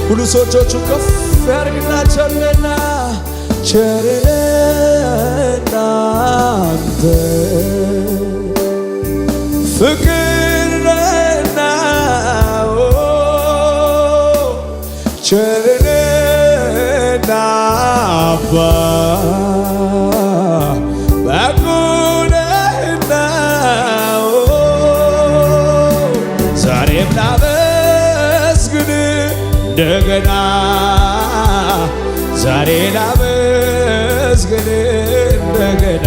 ሁሉ ሰዎቹ ከፍ ያርግና ቸርነና ቸርነና አንተ ፍቅርነና ቸርነና አባ በጎነህና ዛሬም ላመስግን እንደገና ዛሬ ላመስግን እንደገና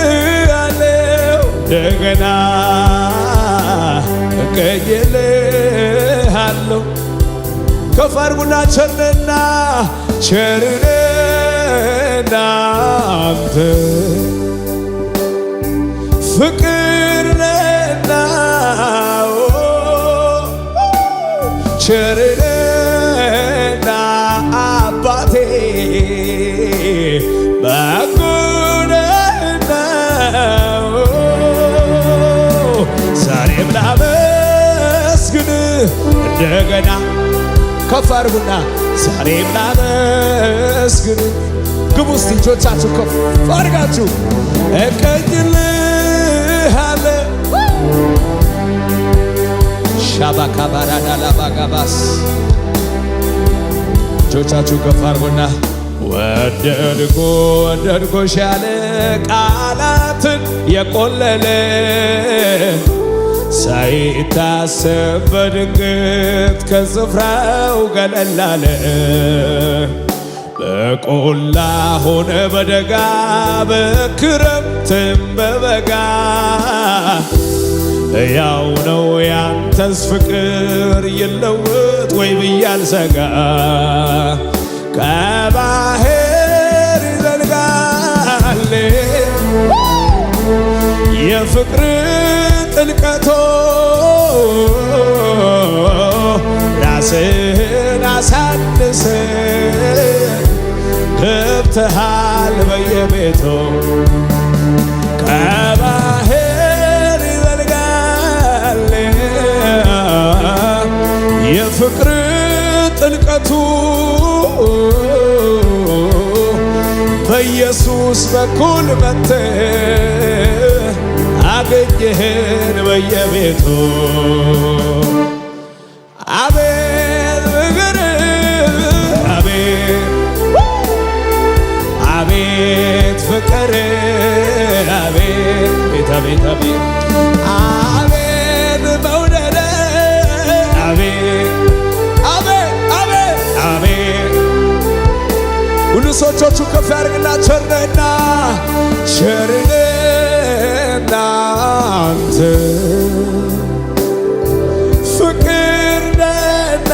እቀኝልሃለሁ እንደገና እቀኝልሃለሁ ከፍ አድርጉና ቸርነና ቸርነና አንተ ፍቅርነና ቸርነና አባቴ በጎነህና ዛሬም ላመስግን እንደገና ከፍ አድርጉና ዛሬም ላመስግን ግቡ እስቲ እጆቻችሁ ከፍ አድርጋችሁ እቀኝልሃለሁ ሻባካባራዳላባጋባስ እጆቻችሁ ከፍ አድርጉና ወደድኩሽ ያለ ቃላትን የቆለለ ሳይታሰብ በድንገት ከስፍራው ገለል አለ በቆላ ሆነ በደጋ በክረምትም በበጋ ያው ነው ያንተስ ፍቅር ይለወጥ ወይ ብዬ አልሰጋ ከባህር ይዘልቃል የፍቅር ጥልቀቶ ራስህን አሳንሰ ገብተሃል በየቤቱ ከባህር ይዘልቃል የፍቅር ጥልቀቱ በኢየሱስ በኩል መጥተህ አገኘህን በየቤቱ አቤት ፍቅር አቤት ፍቅር አቤት አቤት አቤት አቤት መውደድ አቤት አቤት አቤት አቤት ሁሉ ሰዎቹ ከፍ ያድርግና ቸርነህና ቸርነህና አንተ ፍቅርነህና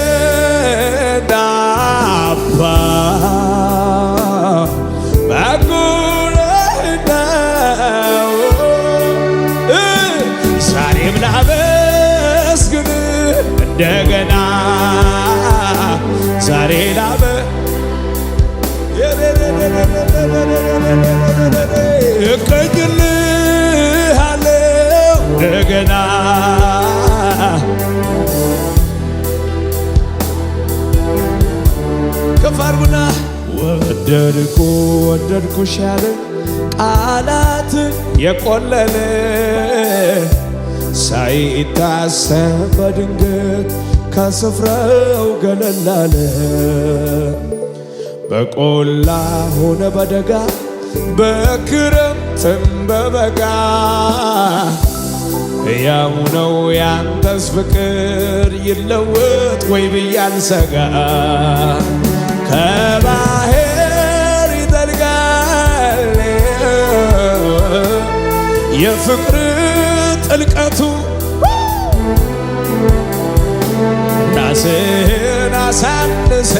ቸርነህና አባ በጎነህና ዛሬም ላመስግን እንደገና ዛሬ እቀኝልሃለሁ እንደገና ከፍ አድርጉና ወደድኩሽ ያለ ቃላትን የቆለለ ሳይታሰብ በድንገት ከስፍራው ገለል አለ በቆላ ሆነ በደጋ በክረምትም በበጋ ያው ነው ያንተስ ፍቅር ይለወጥ ወይ ብዬ አልሰጋ ከባህር ይዘልቃል የፍቅር ጥልቀቱ ራስህን አሳንሰ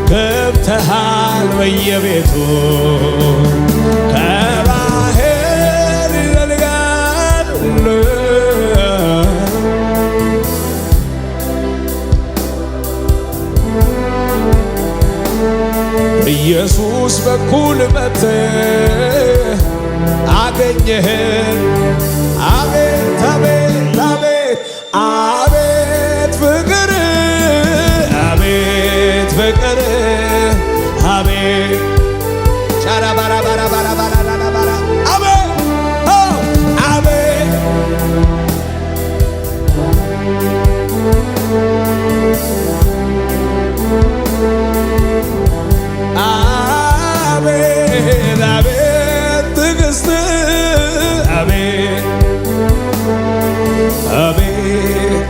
ገብተሃል በየቤቱ ከባህር ይዘልቃል በኢየሱስ በኩል መጥተህ ያገኘህን አቤት አቤት አቤት አቤት ፍቅር አቤት ፍቅር አቤት ቻራ ባራ ባራ ባራ ባራ ባራ አቤት አቤት አቤት አቤት ትዕግስት አቤት አቤት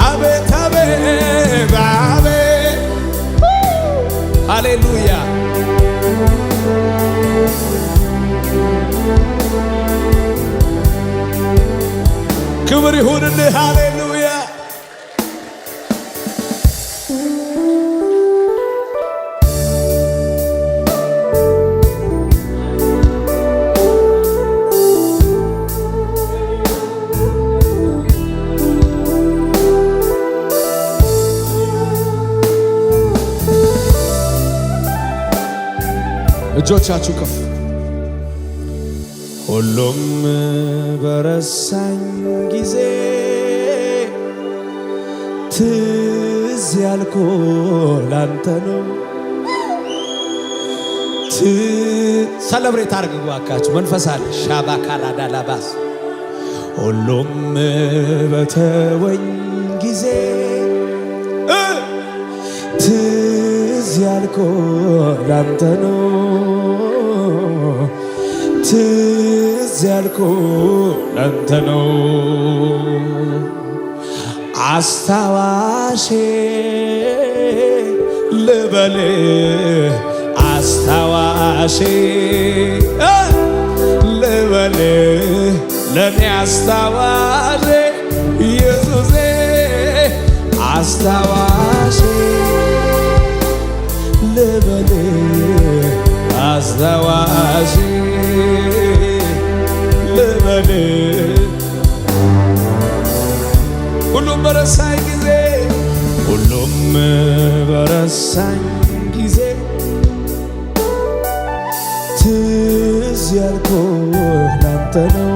አቤት አቤት አቤት ሃሌሉያ ክብር ይሁንልህ ሃሌሉያ እጆቻችሁ ከፍ ሁሉም በረሳኝ ጊዜ ትዝ ያልኩ ላንተ ነው ሰለብሬት አድርጉ እባካችሁ መንፈስ አለ ሻባካራዳ ላባስ ሁሉም በተወኝ ጊዜ ትዝ ያልኩ ላንተ ነው ትዝ ያልኩ ላንተ ነው አስታዋሼ ልበል አስታዋሼ ልበል ለኔ አስታዋሼ ኢየሱሴ አስታዋሼ ልበል አስታዋሼ ልበል ሁሉም በረሳኝ ጊዜ ሁሉም በረሳኝ ጊዜ ትዝ ያልኩ ላንተ ነው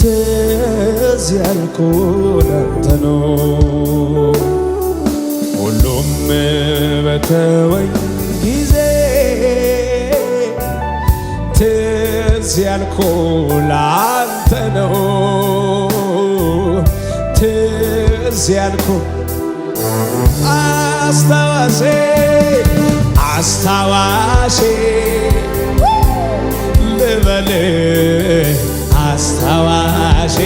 ትዝ ያልኩ ላንተ ነው ሁሉም በተወኝ ጊዜ ትዝ ያልኩ ላንተ ነው ትዝ ያልኩ አስታዋሼ አስታዋሼ ልበል አስታዋሼ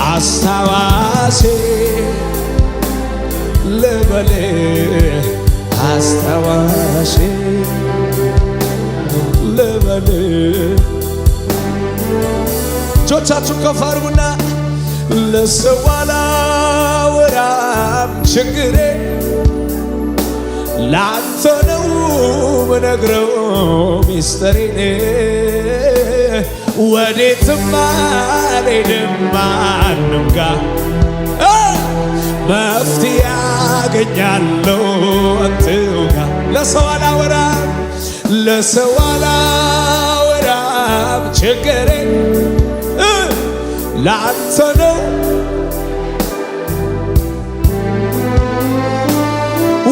አስታዋሼ ልበል አስታዋሼ ልበል እጆቻችሁን ከፍ አድርጉና ለሰው አላወራም ችግሬ ላንተ ነው ምነግረው ሚስጥሬን ወዴትም አልሄድም ማንም ጋር መፍትሄ አገኛለሁ አንተው ጋር ለሰው አላወራም ለሰው አላወራም ችግሬን ላንተ ነው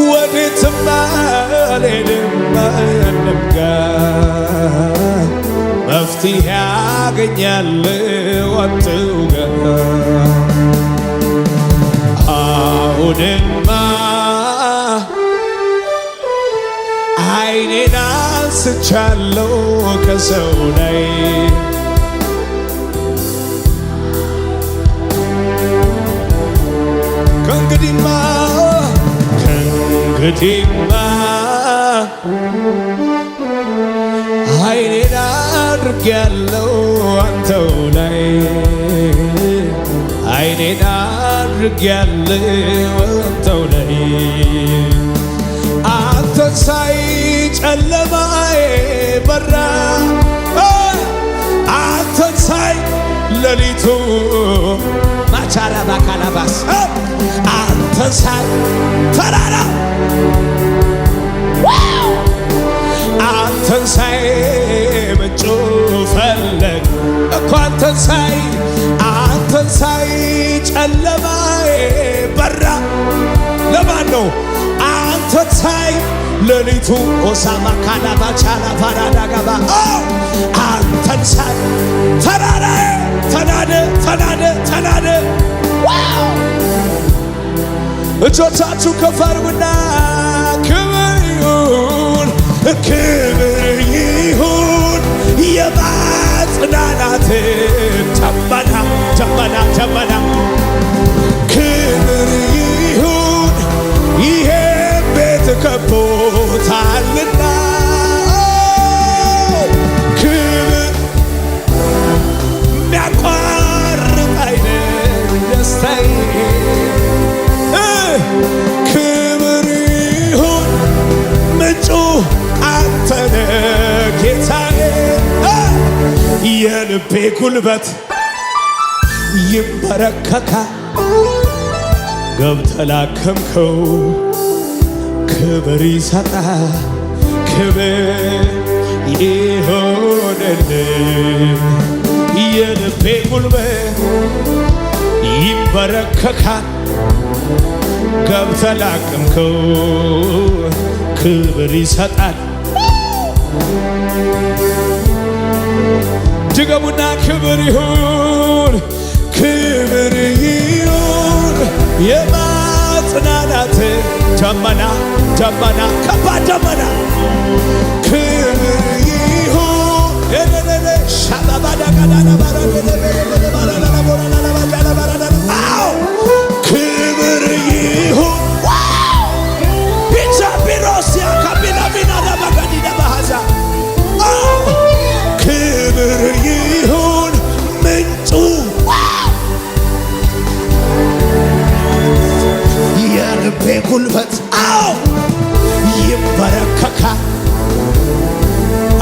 ወዴትም አልሄድም ማንም ጋር መፍትሄ አገኛለሁ አንተው ጋር አሁንማ ዓይኔን አንስቻለሁ ከሰው ላይ ከእንግዲህማ ዓይኔን አድርጌያለሁ አንተው ላይ ዓይኔን አድርጌያለሁ አንተው ላይ አንተን ሳይ ጨለማዬ በራ አንተን ሳይ ሌሊቱ ማች ቻራ ባካላባስ አንተን ሳይ ተራራ አንተን ሳይ ምንጩ ፈለግ እኮ አንተን ሳይ ጨለማዬ በራ ለማን ነው አንተን ሳይ ሌሊቱ ኦሳማ ካላባ ቻላ ፋራዳጋባ አንተን ሳይ ተራራዬ ተናደ እጆቻችሁ ከፍ አድርጉና ክብር ይሁን የማጽናናት ደመና ክብር ይሁን ይሄም ቤት ከቦታልና ክብር የሚያቋርጥ አይነት ደስታዬ ክብር ይሁን ምንጩ አንተነ ጌታዬ የልቤ ጉልበት ይንበረከካል ገብተህ ላከምከው ክብር ይሰጣል ክብር ይሆንልህ የልቤ ጉልበት ይንበረከካል ገብተህ ላከምከው ክብር ይሰጣል ድገሙና ክብር ይሁን የማጽናናት ደመና ከባድ ደመና ክብር ይሁን ክብር ይሁን ቢሮሲያ ካቢላቢና ደባጋዲዳ ባሃዛ ክብር ይሁን ምንጩ የልቤ ጉልበት ይንበረከካል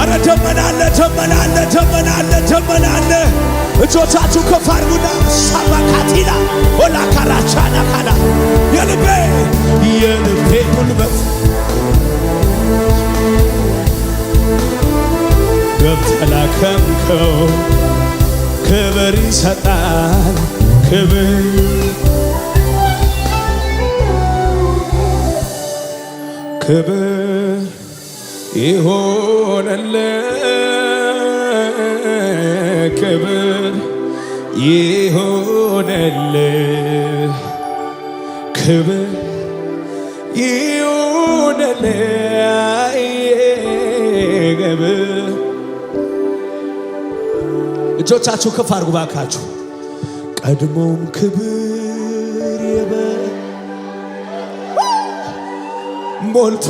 አረ ደመና አለ እጆቻችሁ ከፍ አድርጉና ሳባካቲላ ሆላ ካራቻና ካላ የልቤ ጉልበት ገብተህ ላከምከው ክብር ይሰጣል ክብር ይሆንልህ ክብር ይሆንልህ ክብር ይሆንልህ ክብር እጆቻችሁ ከፍ አድርጉ ባካችሁ ቀድሞም ክብር ሞልቶ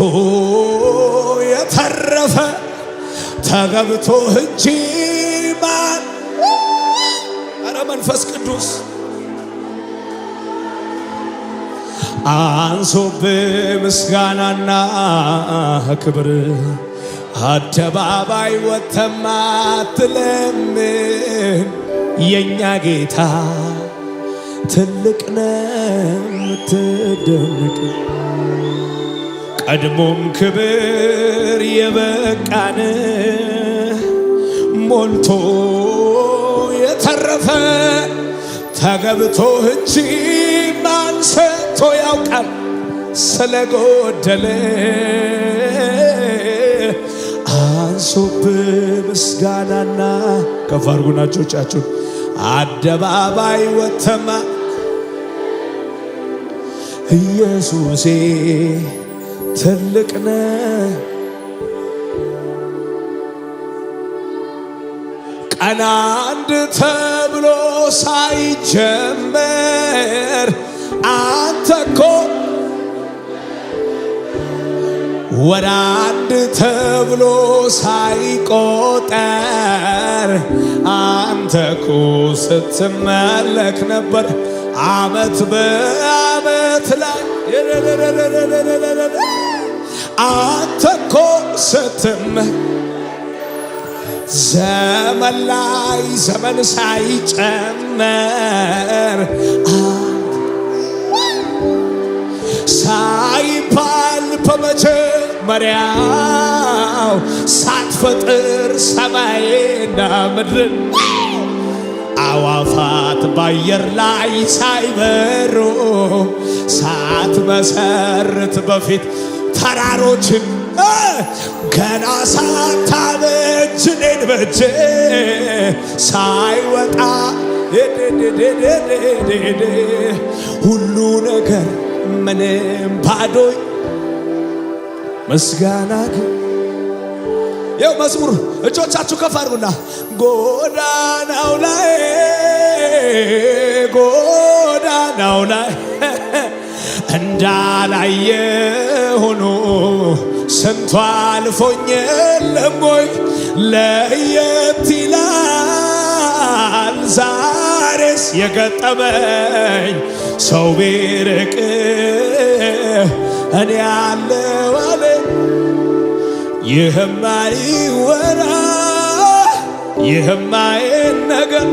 የተረፈ ተገብቶ እንጂ ማን አረ መንፈስ ቅዱስ አንሶብህ ምስጋናና ክብር አደባባይ ወተማ አትለምን የኛ ጌታ ትልቅ ነው ትደንቅ ቀድሞም ክብር የበቃን ሞልቶ የተረፈ ተገብቶ እንጂ ማን ሰጥቶ ያውቃል ስለጎደለ አንሶብህ ምስጋናና ከፍ አድርጉና እጆቻችሁን አደባባይ ወተማ ኢየሱሴ ትልቅ ነህ ቀን አንድ ተብሎ ሳይጀመር አንተ እኮ ወደ አንድ ተብሎ ሳይቆጠር አንተ እኮ ስትመለክ ነበር ዓመት በዓመት ላይ አንተ እኮ ዘመን ላይ ዘመን ሳይጨመር ከመጀመሪያው ሳትፈጥር ሰማይና ምድርን አዋፋት ባየር ላይ ሳይበሩ ሳትመሰርት በፊት ተራሮችን ገና ሳታበጅ እኔን በእጄ ሳይወጣ ሁሉ ነገር ምንም ባዶኝ ምስጋና ግን ይኸው መዝሙር እጆቻችሁ ከፍ አድርጉና ጎዳናው ላይ እንዳላየ ሆኖ ስንቱ አልፎኝ የለም ወይ ለየት ይላል ዛሬስ የገጠመኝ ሰው ቢርቅ እኔ ያለው አለ ይህማ ይወራ ይህማ ነገር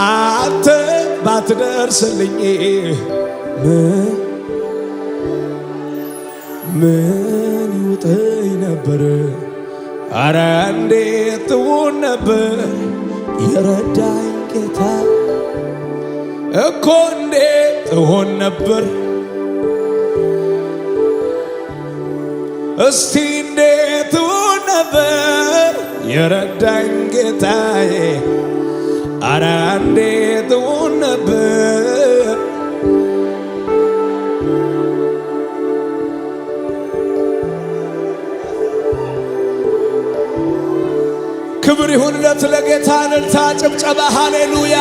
አንተ ባትደርስልኝ ምን ይውጠኝ ነበር አረ እንዴት ትሆን ነበር የረዳኝ ጌታ እኮ እንዴት ትሆን ነበር እስቲ እንዴት ትሆን ነበር የረዳኝ ጌታዬ አረ እንዴት ትሆን ነበር ክብር ይሁንለት ለጌታ እልልታ ጭብጨባ ሃሌሉያ